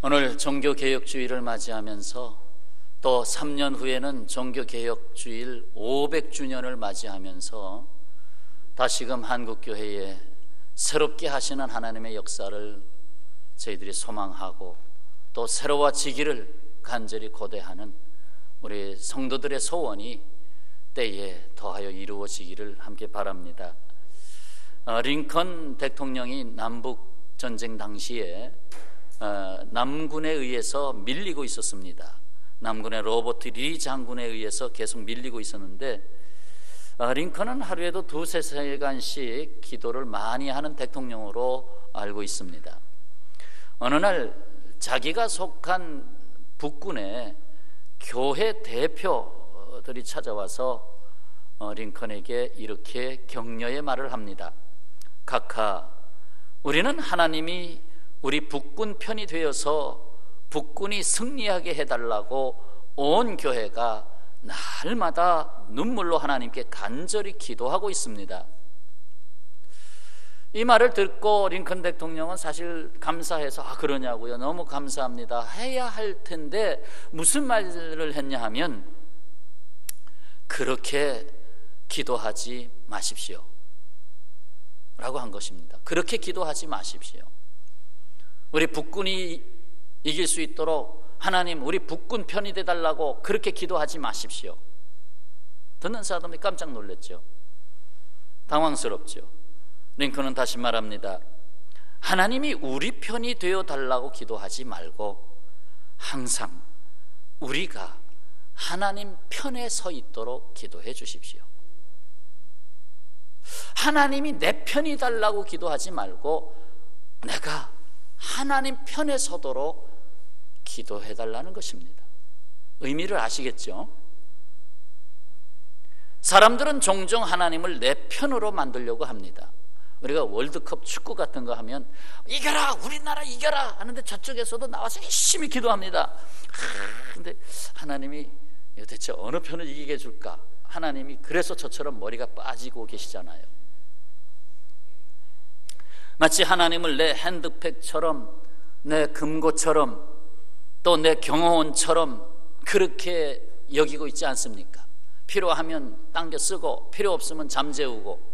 오늘 종교개혁주의를 맞이하면서 또 3년 후에는 종교개혁주일 500주년을 맞이하면서 다시금 한국교회에 새롭게 하시는 하나님의 역사를 저희들이 소망하고 또 새로워지기를 간절히 고대하는 우리 성도들의 소원이 때에 더하여 이루어지기를 함께 바랍니다. 링컨 대통령이 남북전쟁 당시에 남군에 의해서 밀리고 있었습니다. 남군의 로버트 리 장군에 의해서 계속 밀리고 있었는데 링컨은 하루에도 2-3시간씩 기도를 많이 하는 대통령으로 알고 있습니다. 어느 날 자기가 속한 북군의 교회 대표들이 찾아와서 링컨에게 이렇게 격려의 말을 합니다. 각하, 우리는 하나님이 우리 북군 편이 되어서 북군이 승리하게 해달라고 온 교회가 날마다 눈물로 하나님께 간절히 기도하고 있습니다. 이 말을 듣고 링컨 대통령은 사실 감사해서 그러냐고요? 너무 감사합니다. 해야 할 텐데 무슨 말을 했냐 하면 그렇게 기도하지 마십시오 라고 한 것입니다. 그렇게 기도하지 마십시오. 우리 북군이 이길 수 있도록 하나님 우리 북군 편이 되달라고 그렇게 기도하지 마십시오. 듣는 사람들이 깜짝 놀랐죠. 당황스럽죠. 링컨은 다시 말합니다. 하나님이 우리 편이 되어 달라고 기도하지 말고 항상 우리가 하나님 편에 서 있도록 기도해 주십시오. 하나님이 내 편이 달라고 기도하지 말고 내가 하나님 편에 서도록 기도해 달라는 것입니다. 의미를 아시겠죠? 사람들은 종종 하나님을 내 편으로 만들려고 합니다. 우리가 월드컵 축구 같은 거 하면 이겨라 우리나라 이겨라 하는데 저쪽에서도 나와서 열심히 기도합니다. 근데 하나님이 대체 어느 편을 이기게 해줄까? 하나님이 그래서 저처럼 머리가 빠지고 계시잖아요. 마치 하나님을 내 핸드백처럼 내 금고처럼 또 내 경호원처럼 그렇게 여기고 있지 않습니까? 필요하면 당겨 쓰고 필요 없으면 잠재우고,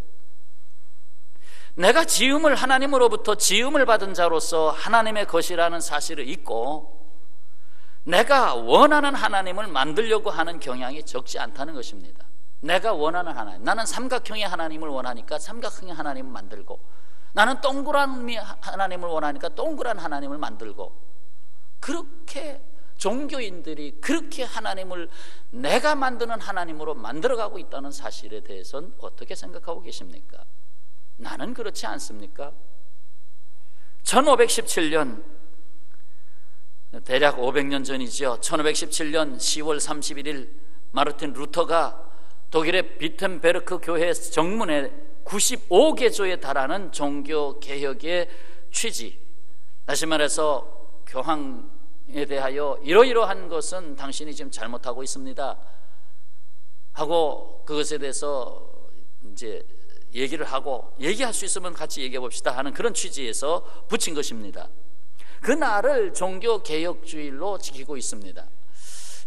내가 지음을 하나님으로부터 지음을 받은 자로서 하나님의 것이라는 사실을 잊고 내가 원하는 하나님을 만들려고 하는 경향이 적지 않다는 것입니다. 내가 원하는 하나님, 나는 삼각형의 하나님을 원하니까 삼각형의 하나님을 만들고, 나는 동그란 하나님을 원하니까 동그란 하나님을 만들고, 그렇게 종교인들이 그렇게 하나님을 내가 만드는 하나님으로 만들어가고 있다는 사실에 대해서는 어떻게 생각하고 계십니까? 나는 그렇지 않습니까? 1517년, 대략 500년 전이죠. 1517년 10월 31일 마르틴 루터가 독일의 비텐베르크 교회 정문에 95개조에 달하는 종교개혁의 취지, 다시 말해서 교황에 대하여 이러이러한 것은 당신이 지금 잘못하고 있습니다 하고 그것에 대해서 이제 얘기를 하고, 얘기할 수 있으면 같이 얘기해 봅시다 하는 그런 취지에서 붙인 것입니다. 그날을 종교개혁주일로 지키고 있습니다.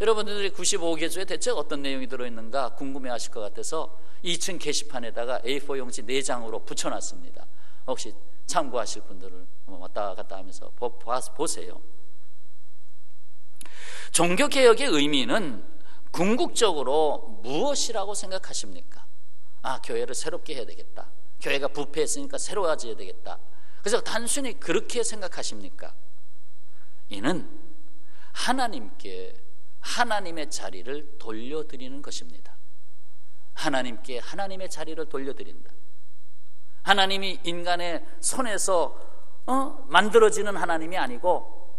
여러분들이 95개조에 대체 어떤 내용이 들어있는가 궁금해 하실 것 같아서 2층 게시판에다가 A4 용지 4장으로 붙여놨습니다. 혹시 참고하실 분들은 왔다 갔다 하면서 보세요. 종교개혁의 의미는 궁극적으로 무엇이라고 생각하십니까? 교회를 새롭게 해야 되겠다, 교회가 부패했으니까 새로워져야 되겠다, 그래서 단순히 그렇게 생각하십니까? 이는 하나님께 하나님의 자리를 돌려드리는 것입니다. 하나님께 하나님의 자리를 돌려드린다. 하나님이 인간의 손에서 만들어지는 하나님이 아니고,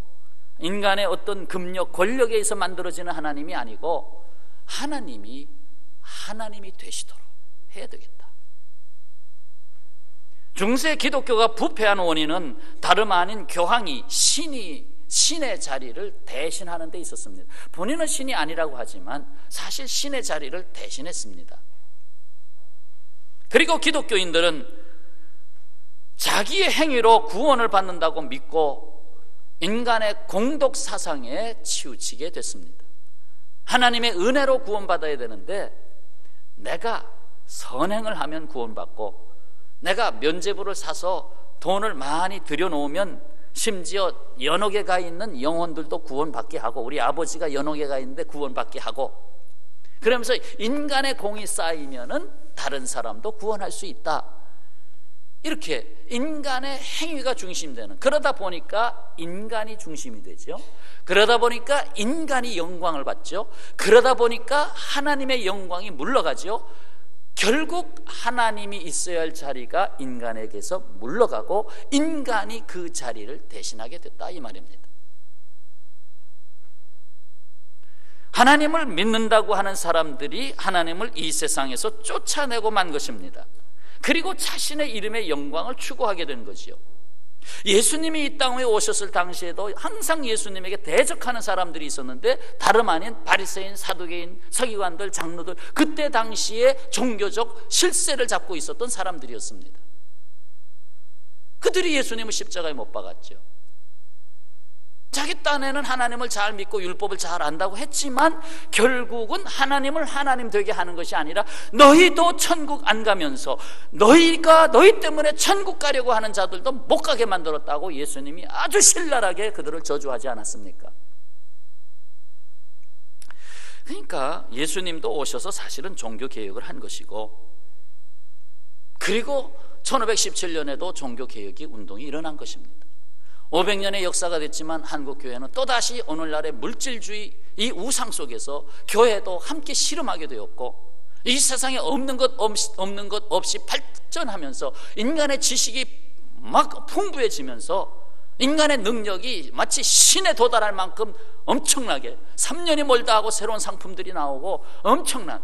인간의 어떤 금력, 권력에 의해서 만들어지는 하나님이 아니고, 하나님이 되시도록 해야 되겠다. 중세 기독교가 부패한 원인은 다름 아닌 교황이 신의 자리를 대신하는 데 있었습니다. 본인은 신이 아니라고 하지만 사실 신의 자리를 대신했습니다. 그리고 기독교인들은 자기의 행위로 구원을 받는다고 믿고 인간의 공덕 사상에 치우치게 됐습니다. 하나님의 은혜로 구원받아야 되는데 내가 선행을 하면 구원받고 내가 면죄부를 사서 돈을 많이 들여놓으면 심지어 연옥에 가 있는 영혼들도 구원받게 하고 우리 아버지가 연옥에 가 있는데 구원받게 하고 그러면서 인간의 공이 쌓이면은 다른 사람도 구원할 수 있다. 이렇게 인간의 행위가 중심되는, 그러다 보니까 인간이 중심이 되죠. 그러다 보니까 인간이 영광을 받죠. 그러다 보니까 하나님의 영광이 물러가죠. 결국 하나님이 있어야 할 자리가 인간에게서 물러가고 인간이 그 자리를 대신하게 됐다, 이 말입니다. 하나님을 믿는다고 하는 사람들이 하나님을 이 세상에서 쫓아내고 만 것입니다. 그리고 자신의 이름의 영광을 추구하게 된 거지요. 예수님이 이 땅에 오셨을 당시에도 항상 예수님에게 대적하는 사람들이 있었는데 다름 아닌 바리새인, 사두개인, 서기관들, 장로들, 그때 당시에 종교적 실세를 잡고 있었던 사람들이었습니다. 그들이 예수님을 십자가에 못 박았죠. 자기 딴에는 하나님을 잘 믿고 율법을 잘 안다고 했지만 결국은 하나님을 하나님 되게 하는 것이 아니라 너희도 천국 안 가면서 너희 때문에 천국 가려고 하는 자들도 못 가게 만들었다고 예수님이 아주 신랄하게 그들을 저주하지 않았습니까? 그러니까 예수님도 오셔서 사실은 종교개혁을 한 것이고, 그리고 1517년에도 종교개혁이 운동이 일어난 것입니다. 500년의 역사가 됐지만 한국교회는 또다시 오늘날의 물질주의 이 우상 속에서 교회도 함께 실험하게 되었고, 이 세상에 없는 것 없이 발전하면서 인간의 지식이 막 풍부해지면서 인간의 능력이 마치 신에 도달할 만큼 엄청나게 3년이 멀다 하고 새로운 상품들이 나오고 엄청난,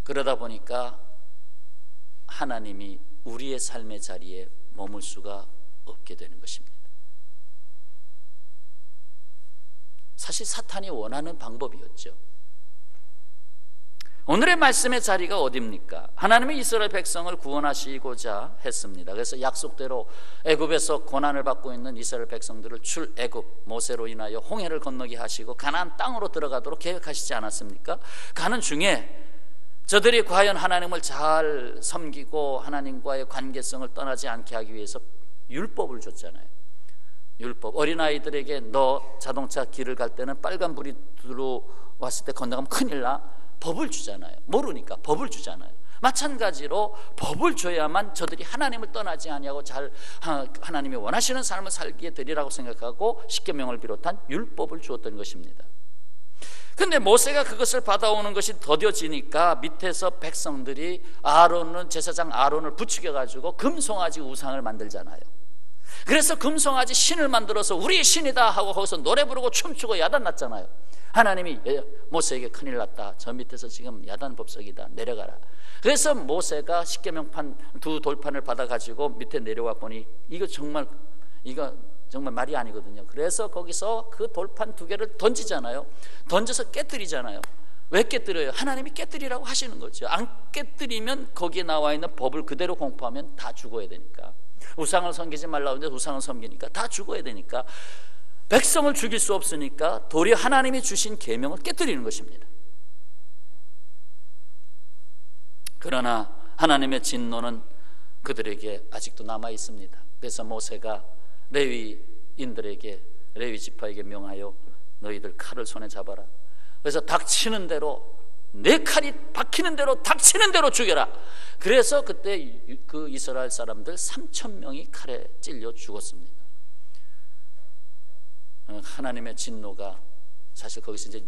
그러다 보니까 하나님이 우리의 삶의 자리에 머물 수가 없게 되는 것입니다. 사실 사탄이 원하는 방법이었죠. 오늘의 말씀의 자리가 어디입니까? 하나님이 이스라엘 백성을 구원하시고자 했습니다. 그래서 약속대로 애굽에서 고난을 받고 있는 이스라엘 백성들을 출애굽 모세로 인하여 홍해를 건너게 하시고 가나안 땅으로 들어가도록 계획하시지 않았습니까? 가는 중에 저들이 과연 하나님을 잘 섬기고 하나님과의 관계성을 떠나지 않게 하기 위해서 율법을 줬잖아요. 율법. 어린아이들에게 너 자동차 길을 갈 때는 빨간불이 들어왔을 때 건너가면 큰일 나. 법을 주잖아요. 모르니까 법을 주잖아요. 마찬가지로 법을 줘야만 저들이 하나님을 떠나지 아니하고 잘 하나님이 원하시는 삶을 살게 되리라고 생각하고 십계명을 비롯한 율법을 주었던 것입니다. 근데 모세가 그것을 받아오는 것이 더뎌지니까 밑에서 백성들이 제사장 아론을 부추겨 가지고 금송아지 우상을 만들잖아요. 그래서 금송아지 신을 만들어서 우리의 신이다 하고 거기서 노래 부르고 춤추고 야단났잖아요. 하나님이 모세에게 큰일 났다, 저 밑에서 지금 야단법석이다, 내려가라. 그래서 모세가 십계명판 두 돌판을 받아가지고 밑에 내려와 보니 이거 정말 말이 아니거든요. 그래서 거기서 그 돌판 두 개를 던지잖아요. 던져서 깨뜨리잖아요. 왜 깨뜨려요? 하나님이 깨뜨리라고 하시는 거죠. 안 깨뜨리면 거기에 나와 있는 법을 그대로 공포하면 다 죽어야 되니까. 우상을 섬기지 말라고 하는데 우상을 섬기니까 다 죽어야 되니까, 백성을 죽일 수 없으니까 도리어 하나님이 주신 계명을 깨뜨리는 것입니다. 그러나 하나님의 진노는 그들에게 아직도 남아 있습니다. 그래서 모세가 레위인들에게, 레위 지파에게 명하여 너희들 칼을 손에 잡아라. 그래서 닥치는 대로, 내 칼이 박히는 대로 닥치는 대로 죽여라. 그래서 그때 그 이스라엘 사람들 3,000명이 칼에 찔려 죽었습니다. 하나님의 진노가 사실 거기서 이제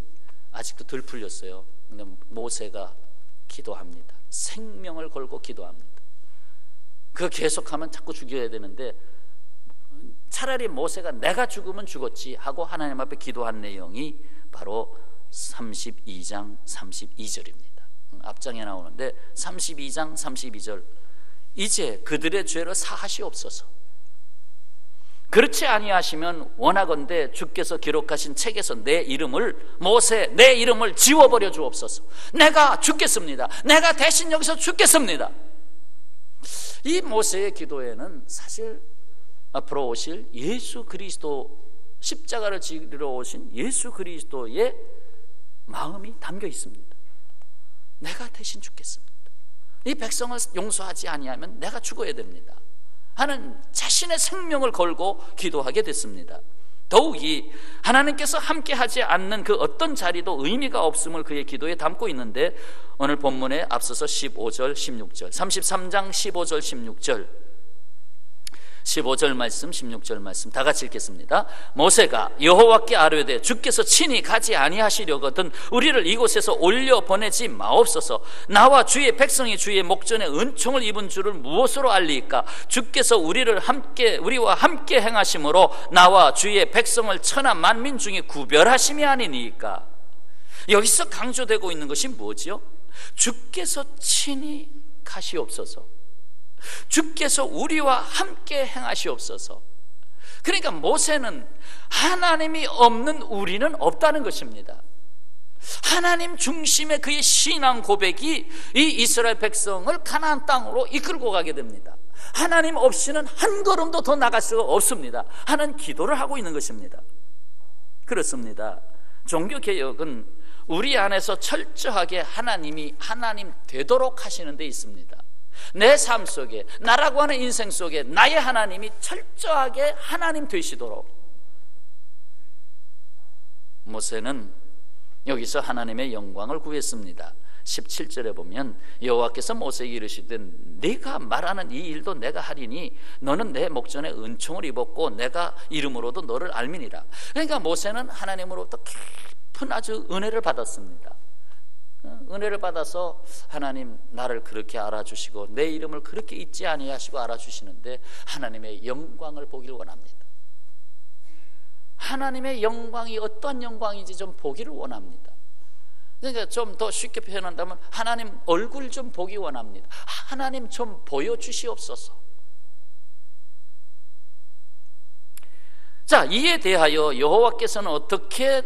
아직도 덜 풀렸어요. 근데 모세가 기도합니다. 생명을 걸고 기도합니다. 그거 계속하면 자꾸 죽여야 되는데 차라리 모세가 내가 죽으면 죽었지 하고 하나님 앞에 기도한 내용이 바로 32장 32절입니다. 앞장에 나오는데 32장 32절, 이제 그들의 죄를 사하시옵소서. 그렇지 아니하시면 원하건대 주께서 기록하신 책에서 내 이름을 지워버려 주옵소서. 내가 죽겠습니다. 내가 대신 여기서 죽겠습니다. 이 모세의 기도에는 사실 앞으로 오실 예수 그리스도, 십자가를 지러 오신 예수 그리스도의 마음이 담겨 있습니다. 내가 대신 죽겠습니다. 이 백성을 용서하지 아니하면 내가 죽어야 됩니다 하는 자신의 생명을 걸고 기도하게 됐습니다. 더욱이 하나님께서 함께하지 않는 그 어떤 자리도 의미가 없음을 그의 기도에 담고 있는데, 오늘 본문에 앞서서 15절 16절 33장 15절 16절 15절 말씀 16절 말씀 다 같이 읽겠습니다. 모세가 여호와께 아뢰되 주께서 친히 가지 아니하시려거든 우리를 이곳에서 올려 보내지 마옵소서. 나와 주의 백성이 주의 목전에 은총을 입은 줄을 무엇으로 알리이까? 주께서 우리와 함께 행하심으로 나와 주의 백성을 천하 만민 중에 구별하심이 아니니까. 여기서 강조되고 있는 것이 뭐지요? 주께서 친히 가시옵소서. 주께서 우리와 함께 행하시옵소서. 그러니까 모세는 하나님이 없는 우리는 없다는 것입니다. 하나님 중심의 그의 신앙 고백이 이 이스라엘 백성을 가나안 땅으로 이끌고 가게 됩니다. 하나님 없이는 한 걸음도 더 나갈 수가 없습니다 하는 기도를 하고 있는 것입니다. 그렇습니다. 종교개혁은 우리 안에서 철저하게 하나님이 하나님 되도록 하시는 데 있습니다. 내 삶 속에, 나라고 하는 인생 속에 나의 하나님이 철저하게 하나님 되시도록. 모세는 여기서 하나님의 영광을 구했습니다. 17절에 보면 여호와께서 모세에게 이르시되 네가 말하는 이 일도 내가 하리니 너는 내 목전에 은총을 입었고 내가 이름으로도 너를 알미니라. 그러니까 모세는 하나님으로부터 깊은 아주 은혜를 받았습니다. 은혜를 받아서 하나님 나를 그렇게 알아주시고 내 이름을 그렇게 잊지 아니하시고 알아주시는데 하나님의 영광을 보기를 원합니다. 하나님의 영광이 어떤 영광인지 좀 보기를 원합니다. 그러니까 좀 더 쉽게 표현한다면 하나님 얼굴 좀 보기 원합니다. 하나님 좀 보여주시옵소서. 자, 이에 대하여 여호와께서는 어떻게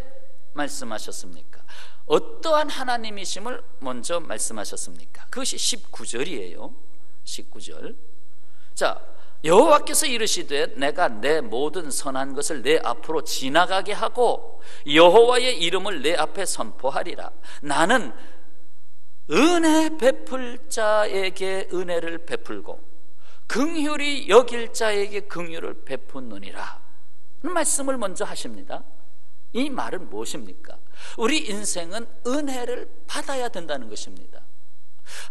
말씀하셨습니까? 어떠한 하나님이심을 먼저 말씀하셨습니까? 그것이 19절이에요 19절. 자, 여호와께서 이르시되 내가 내 모든 선한 것을 내 앞으로 지나가게 하고 여호와의 이름을 내 앞에 선포하리라. 나는 은혜 베풀 자에게 은혜를 베풀고 긍휼히 여길 자에게 긍휼을 베푸느니라. 말씀을 먼저 하십니다. 이 말은 무엇입니까? 우리 인생은 은혜를 받아야 된다는 것입니다.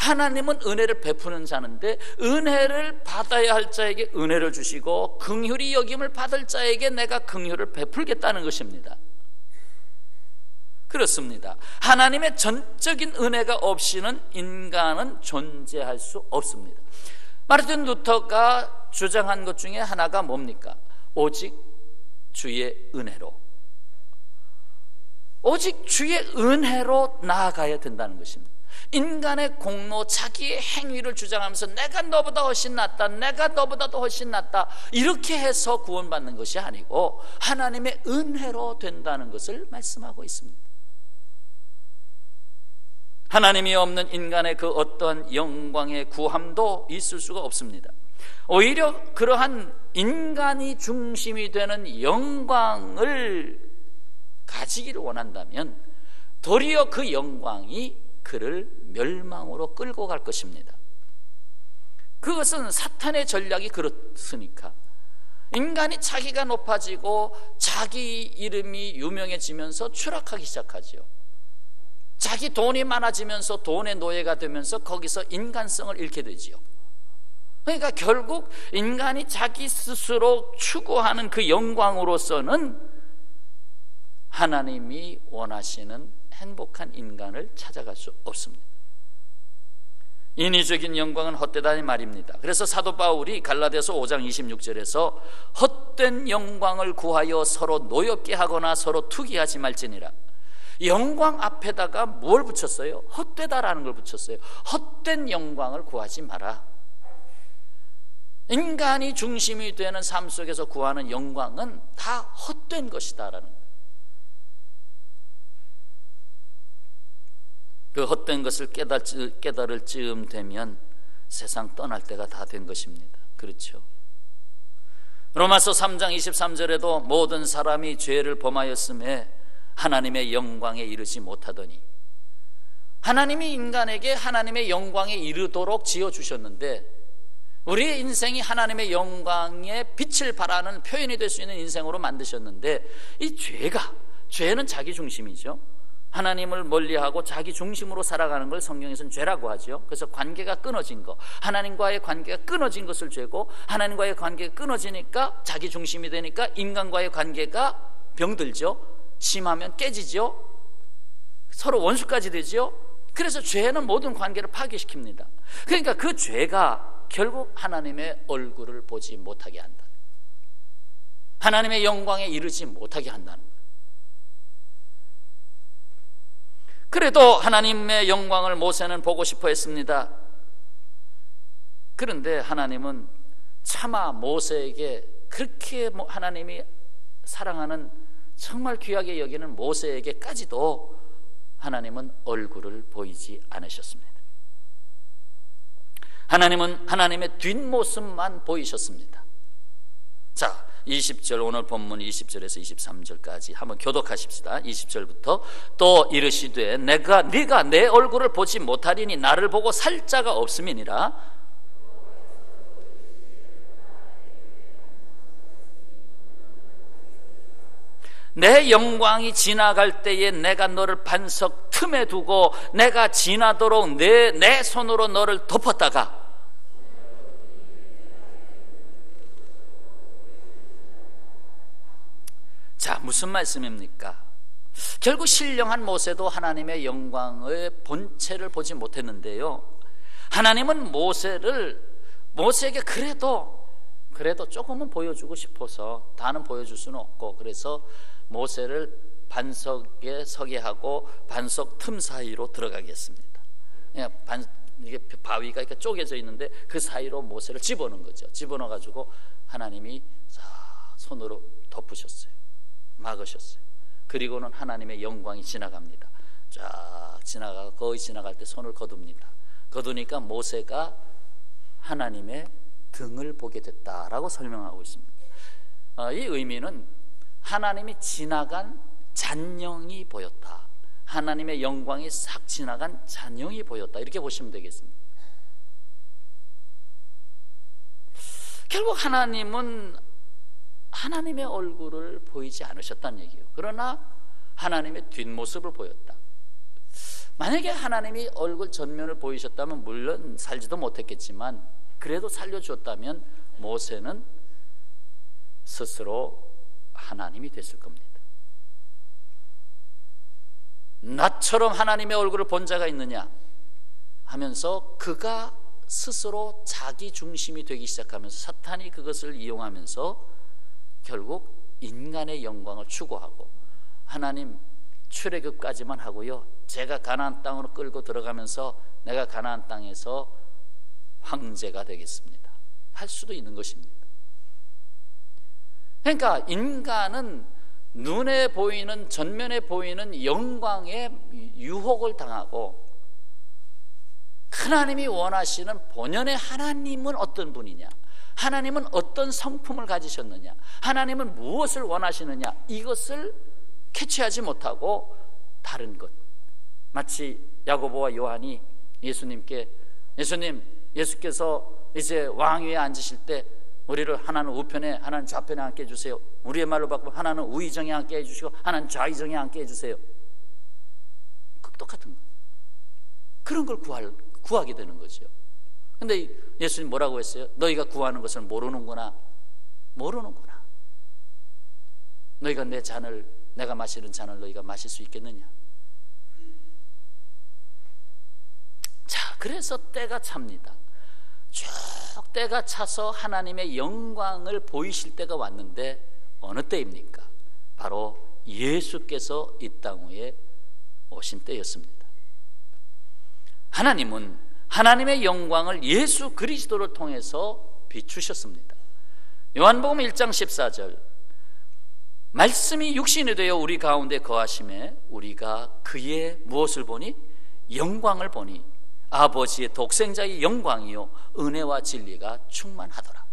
하나님은 은혜를 베푸는 자인데 은혜를 받아야 할 자에게 은혜를 주시고 긍휼히 여김을 받을 자에게 내가 긍휼을 베풀겠다는 것입니다. 그렇습니다. 하나님의 전적인 은혜가 없이는 인간은 존재할 수 없습니다. 마르틴 루터가 주장한 것 중에 하나가 뭡니까? 오직 주의 은혜로, 오직 주의 은혜로 나아가야 된다는 것입니다. 인간의 공로, 자기의 행위를 주장하면서 내가 너보다 훨씬 낫다, 내가 너보다도 훨씬 낫다, 이렇게 해서 구원받는 것이 아니고 하나님의 은혜로 된다는 것을 말씀하고 있습니다. 하나님이 없는 인간의 그 어떠한 영광의 구함도 있을 수가 없습니다. 오히려 그러한 인간이 중심이 되는 영광을 가지기를 원한다면 도리어 그 영광이 그를 멸망으로 끌고 갈 것입니다. 그것은 사탄의 전략이 그렇으니까 인간이 자기가 높아지고 자기 이름이 유명해지면서 추락하기 시작하죠. 자기 돈이 많아지면서 돈의 노예가 되면서 거기서 인간성을 잃게 되지요. 그러니까 결국 인간이 자기 스스로 추구하는 그 영광으로서는 하나님이 원하시는 행복한 인간을 찾아갈 수 없습니다. 인위적인 영광은 헛되다는 말입니다. 그래서 사도 바울이 갈라디아서 5장 26절에서 헛된 영광을 구하여 서로 노엽게 하거나 서로 투기하지 말지니라. 영광 앞에다가 뭘 붙였어요? 헛되다라는 걸 붙였어요. 헛된 영광을 구하지 마라. 인간이 중심이 되는 삶 속에서 구하는 영광은 다 헛된 것이다라는 거예요. 그 헛된 것을 깨달을 즈음 되면 세상 떠날 때가 다 된 것입니다. 그렇죠? 로마서 3장 23절에도 모든 사람이 죄를 범하였음에 하나님의 영광에 이르지 못하더니, 하나님이 인간에게 하나님의 영광에 이르도록 지어주셨는데 우리의 인생이 하나님의 영광의 빛을 발하는 표현이 될 수 있는 인생으로 만드셨는데, 이 죄는 자기 중심이죠. 하나님을 멀리하고 자기 중심으로 살아가는 걸 성경에서는 죄라고 하죠. 그래서 관계가 끊어진 거, 하나님과의 관계가 끊어진 것을 죄고, 하나님과의 관계가 끊어지니까 자기 중심이 되니까 인간과의 관계가 병들죠. 심하면 깨지죠. 서로 원수까지 되죠. 그래서 죄는 모든 관계를 파괴시킵니다. 그러니까 그 죄가 결국 하나님의 얼굴을 보지 못하게 한다, 하나님의 영광에 이르지 못하게 한다는 거예요. 그래도 하나님의 영광을 모세는 보고 싶어 했습니다. 그런데 하나님은 차마 모세에게, 그렇게 하나님이 사랑하는 정말 귀하게 여기는 모세에게까지도 하나님은 얼굴을 보이지 않으셨습니다. 하나님은 하나님의 뒷모습만 보이셨습니다. 자, 20절, 오늘 본문 20절에서 23절까지 한번 교독하십시다. 20절부터 또 이르시되 네가 내 얼굴을 보지 못하리니 나를 보고 살 자가 없음이니라. 내 영광이 지나갈 때에 내가 너를 반석 틈에 두고 내가 지나도록 내 손으로 너를 덮었다가, 자, 무슨 말씀입니까? 결국 신령한 모세도 하나님의 영광의 본체를 보지 못했는데요, 하나님은 모세에게 그래도 조금은 보여주고 싶어서, 다는 보여줄 수는 없고, 그래서 모세를 반석에 서게 하고 반석 틈 사이로 들어가게 했습니다. 이게 바위가 이렇게 쪼개져 있는데 그 사이로 모세를 집어넣은 거죠. 집어넣어 가지고 하나님이 손으로 덮으셨어요. 막으셨어요. 그리고는 하나님의 영광이 지나갑니다. 쫙 지나가, 거의 지나갈 때 손을 거둡니다. 거두니까 모세가 하나님의 등을 보게 됐다라고 설명하고 있습니다. 이 의미는 하나님이 지나간 잔영이 보였다, 하나님의 영광이 싹 지나간 잔영이 보였다, 이렇게 보시면 되겠습니다. 결국 하나님은 하나님의 얼굴을 보이지 않으셨다는 얘기예요. 그러나 하나님의 뒷모습을 보였다. 만약에 하나님이 얼굴 전면을 보이셨다면 물론 살지도 못했겠지만, 그래도 살려주었다면 모세는 스스로 하나님이 됐을 겁니다. 나처럼 하나님의 얼굴을 본 자가 있느냐 하면서 그가 스스로 자기 중심이 되기 시작하면서 사탄이 그것을 이용하면서 결국 인간의 영광을 추구하고, 하나님 출애굽까지만 하고요, 제가 가나안 땅으로 끌고 들어가면서 내가 가나안 땅에서 황제가 되겠습니다 할 수도 있는 것입니다. 그러니까 인간은 눈에 보이는, 전면에 보이는 영광에 유혹을 당하고, 하나님이 원하시는 본연의 하나님은 어떤 분이냐, 하나님은 어떤 성품을 가지셨느냐, 하나님은 무엇을 원하시느냐, 이것을 캐치하지 못하고 다른 것, 마치 야고보와 요한이 예수께서 이제 왕위에 앉으실 때 우리를 하나는 우편에 하나는 좌편에 앉게 해주세요, 우리의 말로 바꾸면 하나는 우의정에 앉게 해주시고 하나는 좌의정에 앉게 해주세요, 똑같은 거, 그런 걸 구하게 되는 거죠. 근데 예수님 뭐라고 했어요? 너희가 구하는 것을 모르는구나. 너희가 내가 마시는 잔을 너희가 마실 수 있겠느냐. 자, 그래서 때가 찹니다. 쭉 때가 차서 하나님의 영광을 보이실 때가 왔는데, 어느 때입니까? 바로 예수께서 이 땅 위에 오신 때였습니다. 하나님은 하나님의 영광을 예수 그리스도를 통해서 비추셨습니다. 요한복음 1장 14절, 말씀이 육신이 되어 우리 가운데 거하심에 우리가 그의 무엇을 보니? 영광을 보니 아버지의 독생자의 영광이요 은혜와 진리가 충만하더라.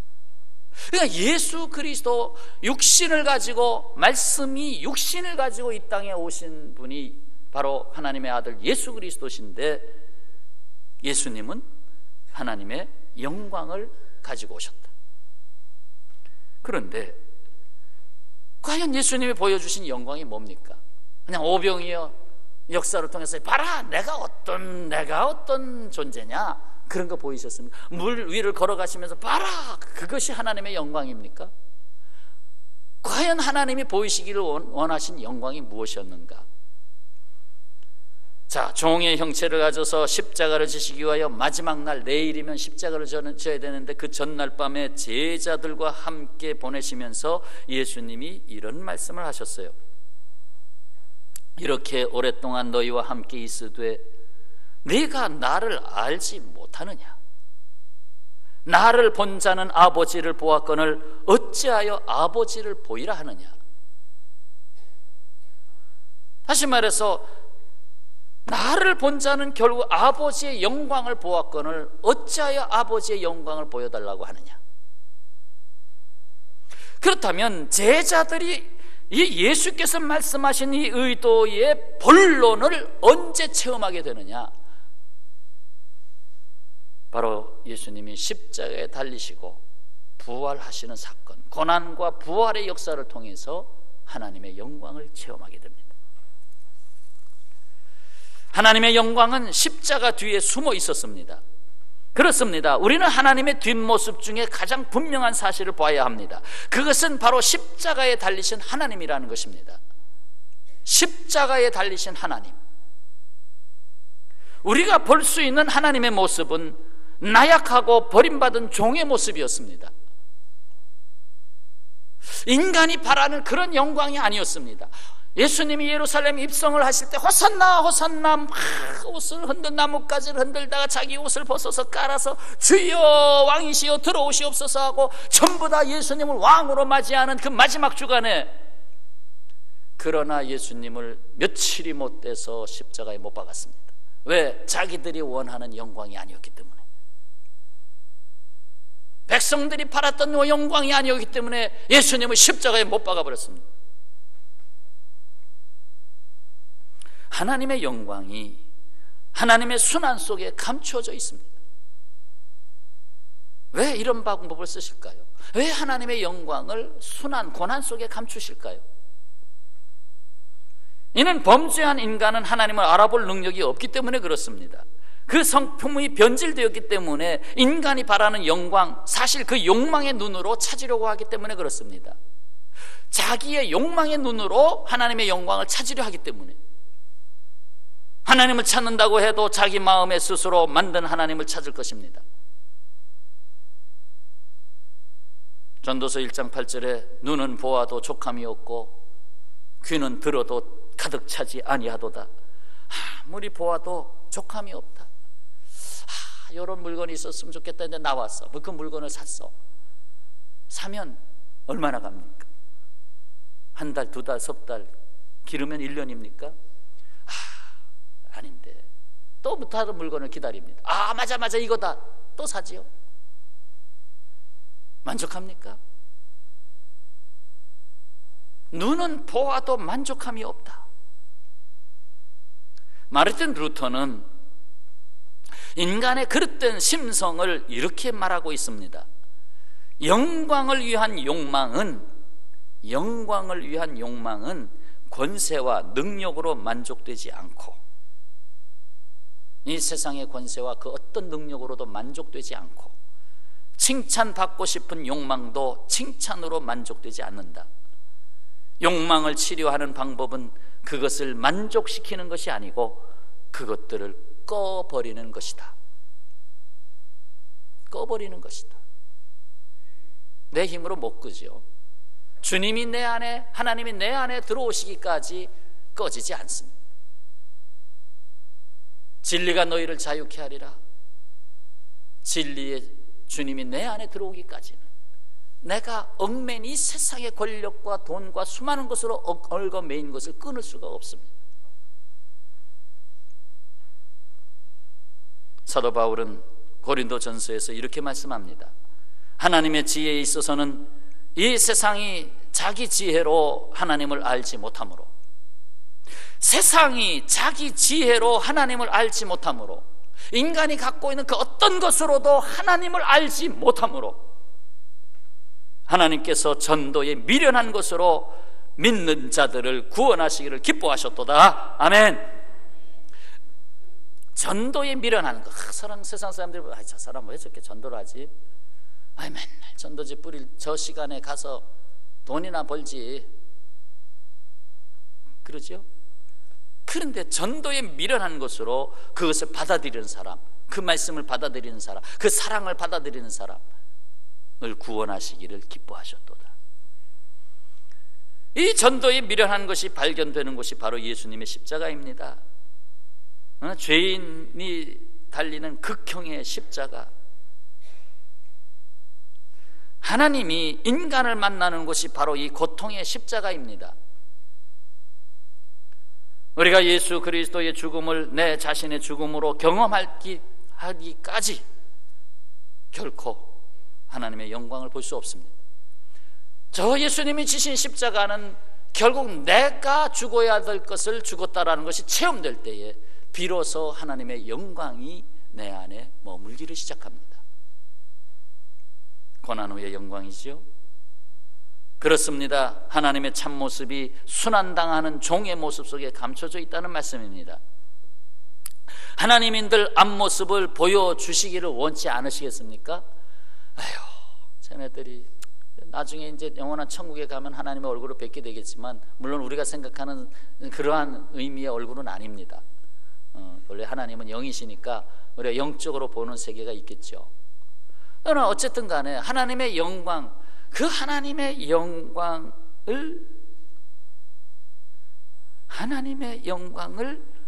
그러니까 예수 그리스도 육신을 가지고, 말씀이 육신을 가지고 이 땅에 오신 분이 바로 하나님의 아들 예수 그리스도신데, 예수님은 하나님의 영광을 가지고 오셨다. 그런데 과연 예수님이 보여주신 영광이 뭡니까? 그냥 오병이어 역사를 통해서 봐라, 내가 어떤 존재냐, 그런 거 보이셨습니까? 물 위를 걸어가시면서 봐라, 그것이 하나님의 영광입니까? 과연 하나님이 보이시기를 원하신 영광이 무엇이었는가? 자, 종의 형체를 가져서 십자가를 지시기 위하여 마지막 날, 내일이면 십자가를 져야 되는데 그 전날 밤에 제자들과 함께 보내시면서 예수님이 이런 말씀을 하셨어요. 이렇게 오랫동안 너희와 함께 있으되 네가 나를 알지 못하느냐? 나를 본 자는 아버지를 보았거늘 어찌하여 아버지를 보이라 하느냐? 다시 말해서 나를 본 자는 결국 아버지의 영광을 보았거늘 어찌하여 아버지의 영광을 보여달라고 하느냐? 그렇다면 제자들이 이 예수께서 말씀하신 이 의도의 본론을 언제 체험하게 되느냐? 바로 예수님이 십자가에 달리시고 부활하시는 사건, 고난과 부활의 역사를 통해서 하나님의 영광을 체험하게 됩니다. 하나님의 영광은 십자가 뒤에 숨어 있었습니다. 그렇습니다. 우리는 하나님의 뒷모습 중에 가장 분명한 사실을 봐야 합니다. 그것은 바로 십자가에 달리신 하나님이라는 것입니다. 십자가에 달리신 하나님. 우리가 볼 수 있는 하나님의 모습은 나약하고 버림받은 종의 모습이었습니다. 인간이 바라는 그런 영광이 아니었습니다. 예수님이 예루살렘 입성을 하실 때 호산나 호산나 막 옷을 나뭇가지를 흔들다가 자기 옷을 벗어서 깔아서 주여 왕이시여 들어오시옵소서 하고 전부 다 예수님을 왕으로 맞이하는 그 마지막 주간에, 그러나 예수님을 며칠이 못 돼서 십자가에 못 박았습니다. 왜? 자기들이 원하는 영광이 아니었기 때문에, 백성들이 바랐던 영광이 아니었기 때문에 예수님을 십자가에 못 박아버렸습니다. 하나님의 영광이 하나님의 순환 속에 감추어져 있습니다. 왜 이런 방법을 쓰실까요? 왜 하나님의 영광을 순환, 고난 속에 감추실까요? 이는 범죄한 인간은 하나님을 알아볼 능력이 없기 때문에 그렇습니다. 그 성품이 변질되었기 때문에 인간이 바라는 영광, 사실 그 욕망의 눈으로 찾으려고 하기 때문에 그렇습니다. 자기의 욕망의 눈으로 하나님의 영광을 찾으려 하기 때문에, 하나님을 찾는다고 해도 자기 마음에 스스로 만든 하나님을 찾을 것입니다. 전도서 1장 8절에 눈은 보아도 족함이 없고 귀는 들어도 가득 차지 아니하도다. 아무리 보아도 족함이 없다. 이런 물건이 있었으면 좋겠다 했는데 나왔어. 그 물건을 샀어. 사면 얼마나 갑니까? 한 달, 두 달, 석 달, 기르면 1년입니까? 아닌데 또 다른 물건을 기다립니다. 맞아 이거다. 또 사지요. 만족합니까? 눈은 보아도 만족함이 없다. 마르틴 루터는 인간의 그릇된 심성을 이렇게 말하고 있습니다. 영광을 위한 욕망은 권세와 능력으로 만족되지 않고, 이 세상의 권세와 그 어떤 능력으로도 만족되지 않고, 칭찬받고 싶은 욕망도 칭찬으로 만족되지 않는다. 욕망을 치료하는 방법은 그것을 만족시키는 것이 아니고 그것들을 꺼버리는 것이다. 꺼버리는 것이다. 내 힘으로 못 끄죠. 주님이 내 안에, 하나님이 내 안에 들어오시기까지 꺼지지 않습니다. 진리가 너희를 자유케 하리라. 진리의 주님이 내 안에 들어오기까지는 내가 얽맨 이 세상의 권력과 돈과 수많은 것으로 얽어매인 것을 끊을 수가 없습니다. 사도 바울은 고린도전서에서 이렇게 말씀합니다. 하나님의 지혜에 있어서는 이 세상이 자기 지혜로 하나님을 알지 못하므로, 세상이 자기 지혜로 하나님을 알지 못하므로, 인간이 갖고 있는 그 어떤 것으로도 하나님을 알지 못하므로 하나님께서 전도에 미련한 것으로 믿는 자들을 구원하시기를 기뻐하셨도다. 아멘. 전도에 미련한 거. 세상 사람들이 저 사람 왜 저렇게 전도를 하지? 맨날 전도지 뿌릴 저 시간에 가서 돈이나 벌지, 그러죠? 그런데 전도에 미련한 것으로 그것을 받아들이는 사람, 그 말씀을 받아들이는 사람, 그 사랑을 받아들이는 사람을 구원하시기를 기뻐하셨도다. 이 전도에 미련한 것이 발견되는 곳이 바로 예수님의 십자가입니다. 죄인이 달리는 극형의 십자가, 하나님이 인간을 만나는 곳이 바로 이 고통의 십자가입니다. 우리가 예수 그리스도의 죽음을 내 자신의 죽음으로 경험하기까지 결코 하나님의 영광을 볼 수 없습니다. 저 예수님이 지신 십자가는 결국 내가 죽어야 될 것을 죽었다라는 것이 체험될 때에 비로소 하나님의 영광이 내 안에 머물기를 시작합니다. 고난 후의 영광이지요. 그렇습니다. 하나님의 참모습이 순환당하는 종의 모습 속에 감춰져 있다는 말씀입니다. 하나님인들 앞모습을 보여주시기를 원치 않으시겠습니까? 쟤네들이 나중에 이제 영원한 천국에 가면 하나님의 얼굴을 뵙게 되겠지만, 물론 우리가 생각하는 그러한 의미의 얼굴은 아닙니다. 원래 하나님은 영이시니까 우리가 영적으로 보는 세계가 있겠죠. 그러나 어쨌든 간에 하나님의 영광, 그 하나님의 영광을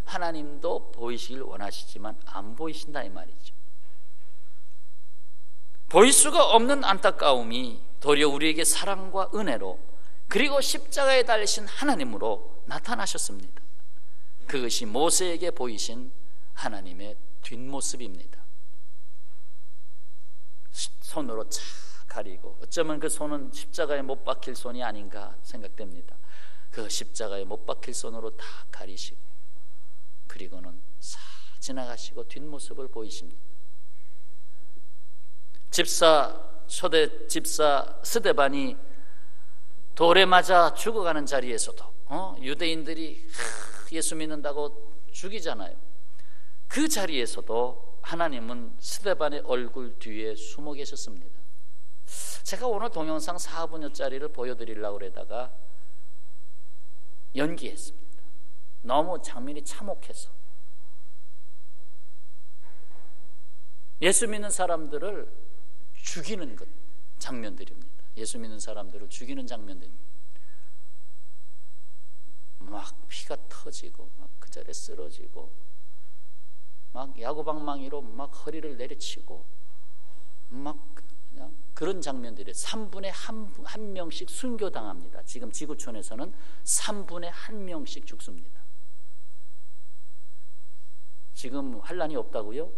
하나님도 보이시길 원하시지만 안 보이신다 이 말이죠. 보일 수가 없는 안타까움이 도리어 우리에게 사랑과 은혜로, 그리고 십자가에 달리신 하나님으로 나타나셨습니다. 그것이 모세에게 보이신 하나님의 뒷모습입니다. 손으로 착 가리고, 어쩌면 그 손은 십자가에 못 박힐 손이 아닌가 생각됩니다. 그 십자가에 못 박힐 손으로 다 가리시고, 그리고는 싹 지나가시고 뒷모습을 보이십니다. 초대 집사 스데반이 돌에 맞아 죽어가는 자리에서도 유대인들이 예수 믿는다고 죽이잖아요. 그 자리에서도 하나님은 스데반의 얼굴 뒤에 숨어 계셨습니다. 제가 오늘 동영상 4분여짜리를 보여드리려고 그러다가 연기했습니다. 너무 장면이 참혹해서. 예수 믿는 사람들을 죽이는 장면들입니다. 예수 믿는 사람들을 죽이는 장면들입니다. 막 피가 터지고, 막 그 자리에 쓰러지고, 막 야구방망이로 막 허리를 내리치고, 막 그냥 그런 장면들이 3분의 1 명씩 순교당합니다. 지금 지구촌에서는 3분의 1 명씩 죽습니다. 지금 환란이 없다고요?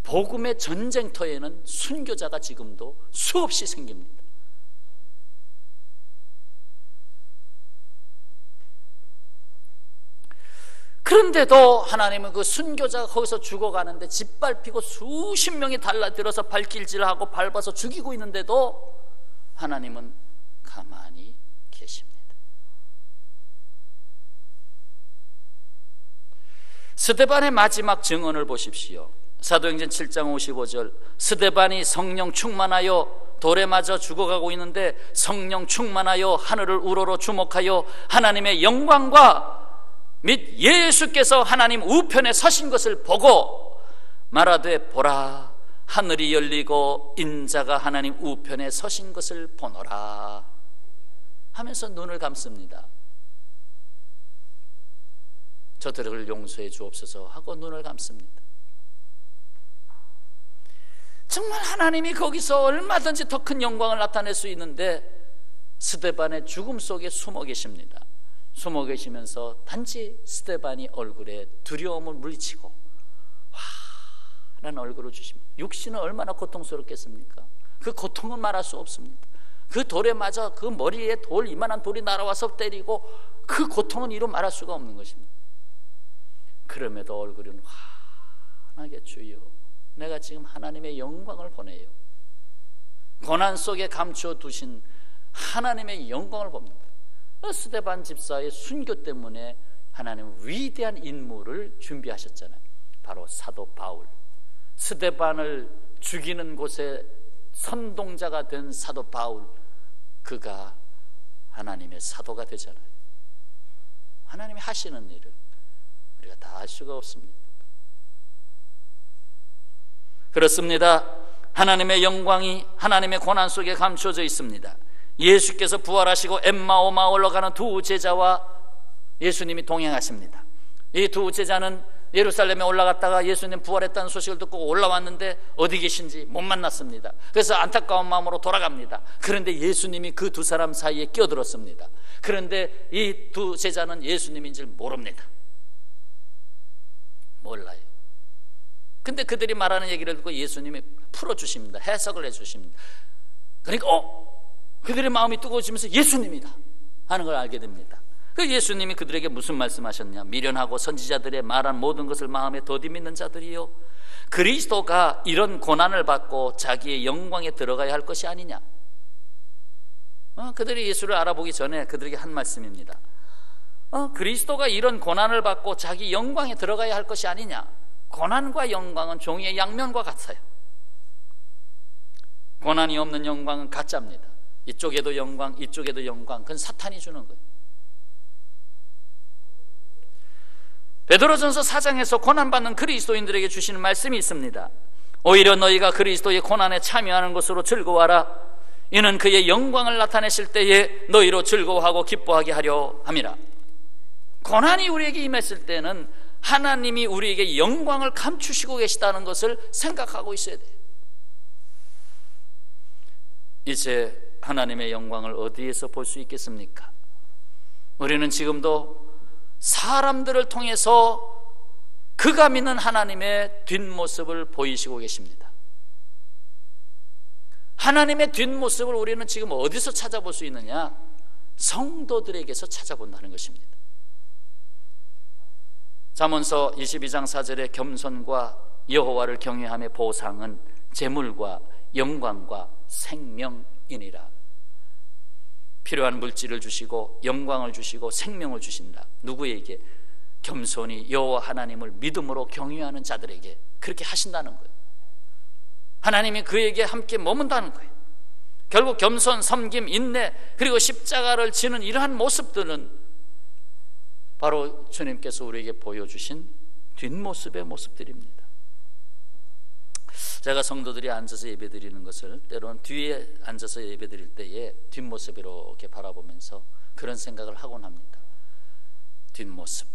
복음의 전쟁터에는 순교자가 지금도 수없이 생깁니다. 그런데도 하나님은 그 순교자가 거기서 죽어가는데 짓밟히고 수십 명이 달라들어서 발길질하고 밟아서 죽이고 있는데도 하나님은 가만히 계십니다. 스데반의 마지막 증언을 보십시오. 사도행전 7장 55절, 스데반이 성령 충만하여 돌에 맞아 죽어가고 있는데 성령 충만하여 하늘을 우러러 주목하여 하나님의 영광과 및 예수께서 하나님 우편에 서신 것을 보고 말하되 보라, 하늘이 열리고 인자가 하나님 우편에 서신 것을 보노라 하면서 눈을 감습니다. 저들을 용서해 주옵소서 하고 눈을 감습니다. 정말 하나님이 거기서 얼마든지 더 큰 영광을 나타낼 수 있는데 스데반의 죽음 속에 숨어 계십니다. 숨어 계시면서 단지 스데반이 얼굴에 두려움을 물리치고 와 라는 얼굴을 주십니다. 육신은 얼마나 고통스럽겠습니까? 그 고통은 말할 수 없습니다. 그 돌에 맞아 그 머리에 이만한 돌이 날아와서 때리고 그 고통은 이루 말할 수가 없는 것입니다. 그럼에도 얼굴은 환하게 주여, 내가 지금 하나님의 영광을 보내요. 고난 속에 감추어 두신 하나님의 영광을 봅니다. 스데반 집사의 순교 때문에 하나님은 위대한 인물을 준비하셨잖아요. 바로 사도 바울. 스데반을 죽이는 곳에 선동자가 된 사도 바울, 그가 하나님의 사도가 되잖아요. 하나님이 하시는 일을 우리가 다 알 수가 없습니다. 그렇습니다. 하나님의 영광이 하나님의 고난 속에 감춰져 있습니다. 예수께서 부활하시고 엠마오 마을로 가는 두 제자와 예수님이 동행하십니다. 이 두 제자는 예루살렘에 올라갔다가 예수님 부활했다는 소식을 듣고 올라왔는데 어디 계신지 못 만났습니다. 그래서 안타까운 마음으로 돌아갑니다. 그런데 예수님이 그 두 사람 사이에 끼어들었습니다. 그런데 이 두 제자는 예수님인 줄 모릅니다. 몰라요. 근데 그들이 말하는 얘기를 듣고 예수님이 풀어주십니다. 해석을 해주십니다. 그러니까 그들의 마음이 뜨거워지면서 예수님이다 하는 걸 알게 됩니다. 그 예수님이 그들에게 무슨 말씀하셨냐? 미련하고 선지자들의 말한 모든 것을 마음에 더디 믿는 자들이요, 그리스도가 이런 고난을 받고 자기의 영광에 들어가야 할 것이 아니냐. 그들이 예수를 알아보기 전에 그들에게 한 말씀입니다. 그리스도가 이런 고난을 받고 자기 영광에 들어가야 할 것이 아니냐. 고난과 영광은 종이의 양면과 같아요. 고난이 없는 영광은 가짜입니다. 이쪽에도 영광, 이쪽에도 영광, 그건 사탄이 주는 거예요. 베드로전서 4장에서 고난받는 그리스도인들에게 주시는 말씀이 있습니다. 오히려 너희가 그리스도의 고난에 참여하는 것으로 즐거워하라. 이는 그의 영광을 나타내실 때에 너희로 즐거워하고 기뻐하게 하려 함이라. 고난이 우리에게 임했을 때는 하나님이 우리에게 영광을 감추시고 계시다는 것을 생각하고 있어야 돼요. 이제 하나님의 영광을 어디에서 볼 수 있겠습니까? 우리는 지금도 사람들을 통해서 그가 믿는 하나님의 뒷모습을 보이시고 계십니다. 하나님의 뒷모습을 우리는 지금 어디서 찾아볼 수 있느냐? 성도들에게서 찾아본다는 것입니다. 잠언서 22장 4절의 겸손과 여호와를 경외함의 보상은 재물과 영광과 생명이니라. 필요한 물질을 주시고 영광을 주시고 생명을 주신다. 누구에게? 겸손히 여호와 하나님을 믿음으로 경외하는 자들에게 그렇게 하신다는 거예요. 하나님이 그에게 함께 머문다는 거예요. 결국 겸손, 섬김, 인내, 그리고 십자가를 지는 이러한 모습들은 바로 주님께서 우리에게 보여주신 뒷모습의 모습들입니다. 제가 성도들이 앉아서 예배드리는 것을 때로는 뒤에 앉아서 예배드릴 때에 뒷모습으로 이렇게 바라보면서 그런 생각을 하곤 합니다. 뒷모습,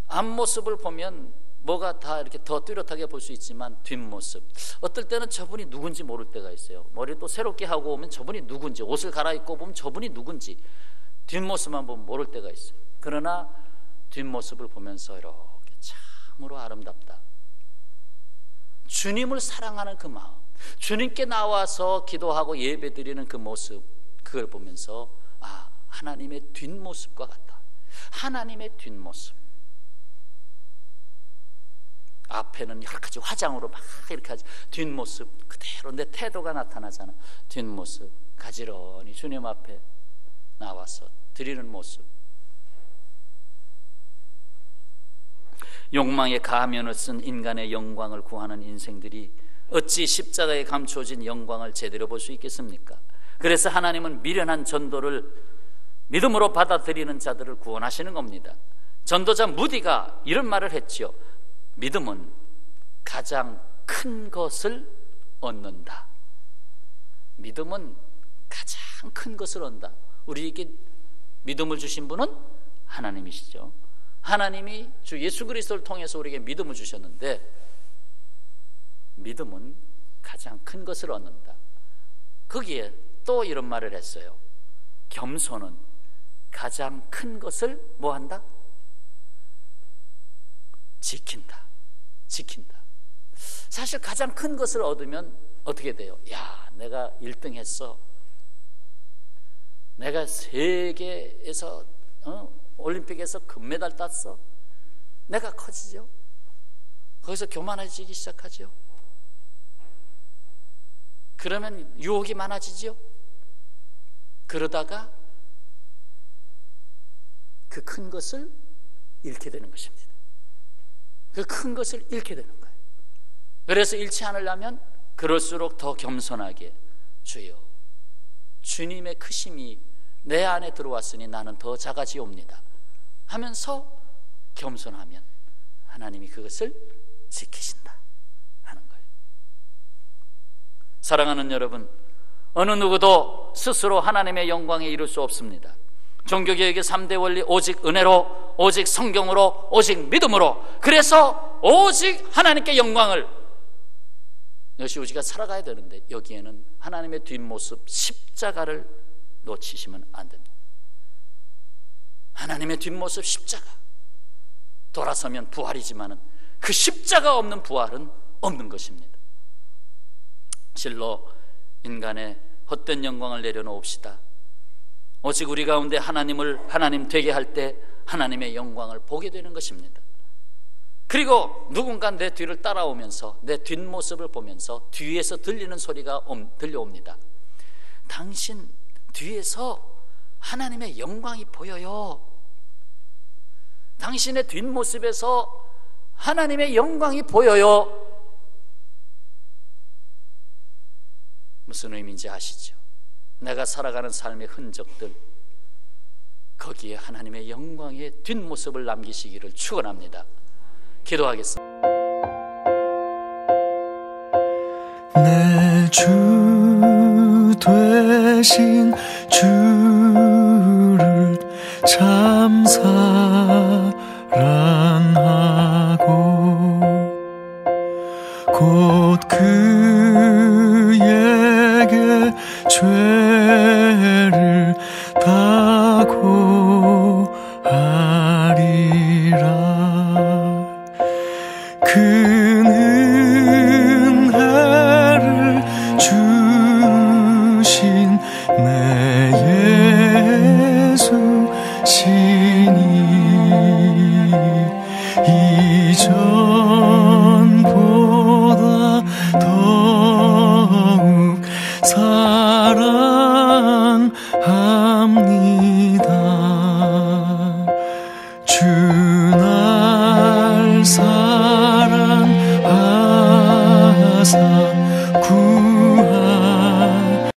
앞모습을 보면 뭐가 다 이렇게 더 뚜렷하게 볼 수 있지만 뒷모습, 어떨 때는 저분이 누군지 모를 때가 있어요. 머리 또 새롭게 하고 오면 저분이 누군지, 옷을 갈아입고 보면 저분이 누군지, 뒷모습만 보면 모를 때가 있어요. 그러나 뒷모습을 보면서 이렇게 참으로 아름답다. 주님을 사랑하는 그 마음, 주님께 나와서 기도하고 예배드리는 그 모습, 그걸 보면서 하나님의 뒷모습과 같다. 하나님의 뒷모습. 앞에는 여러 가지 화장으로 막 이렇게 하지, 뒷모습 그대로 내 태도가 나타나잖아. 뒷모습 가지런히 주님 앞에 나와서 드리는 모습. 욕망의 가면을 쓴 인간의 영광을 구하는 인생들이 어찌 십자가에 감추어진 영광을 제대로 볼 수 있겠습니까? 그래서 하나님은 미련한 전도를 믿음으로 받아들이는 자들을 구원하시는 겁니다. 전도자 무디가 이런 말을 했죠. 믿음은 가장 큰 것을 얻는다. 믿음은 가장 큰 것을 얻는다. 우리에게 믿음을 주신 분은 하나님이시죠. 하나님이 주 예수 그리스도를 통해서 우리에게 믿음을 주셨는데, 믿음은 가장 큰 것을 얻는다. 거기에 또 이런 말을 했어요. 겸손은 가장 큰 것을 뭐한다? 지킨다. 지킨다. 사실 가장 큰 것을 얻으면 어떻게 돼요? 야, 내가 1등 했어. 내가 세계에서 올림픽에서 금메달 땄어. 내가 커지죠. 거기서 교만해지기 시작하죠. 그러면 유혹이 많아지죠. 그러다가 그 큰 것을 잃게 되는 것입니다. 그 큰 것을 잃게 되는 거예요. 그래서 잃지 않으려면 그럴수록 더 겸손하게, 주여, 주님의 크심이 내 안에 들어왔으니 나는 더 작아지옵니다 하면서 겸손하면 하나님이 그것을 지키신다 하는 거예요. 사랑하는 여러분, 어느 누구도 스스로 하나님의 영광에 이를 수 없습니다. 종교개혁의 3대 원리, 오직 은혜로, 오직 성경으로, 오직 믿음으로, 그래서 오직 하나님께 영광을, 이것이 우리가 살아가야 되는데 여기에는 하나님의 뒷모습 십자가를 놓치시면 안 됩니다. 하나님의 뒷모습 십자가, 돌아서면 부활이지만 그 십자가 없는 부활은 없는 것입니다. 실로 인간의 헛된 영광을 내려놓읍시다. 오직 우리 가운데 하나님 되게 할 때 하나님의 영광을 보게 되는 것입니다. 그리고 누군가 내 뒤를 따라오면서 내 뒷모습을 보면서 뒤에서 들리는 소리가 들려옵니다. 당신 뒤에서 하나님의 영광이 보여요. 당신의 뒷모습에서 하나님의 영광이 보여요. 무슨 의미인지 아시죠? 내가 살아가는 삶의 흔적들, 거기에 하나님의 영광의 뒷모습을 남기시기를 축원합니다. 기도하겠습니다. 내 주 되신 주를 참 사랑하고 곧 그에게 죄를 다 고하리라. 큰 은혜를 주신 내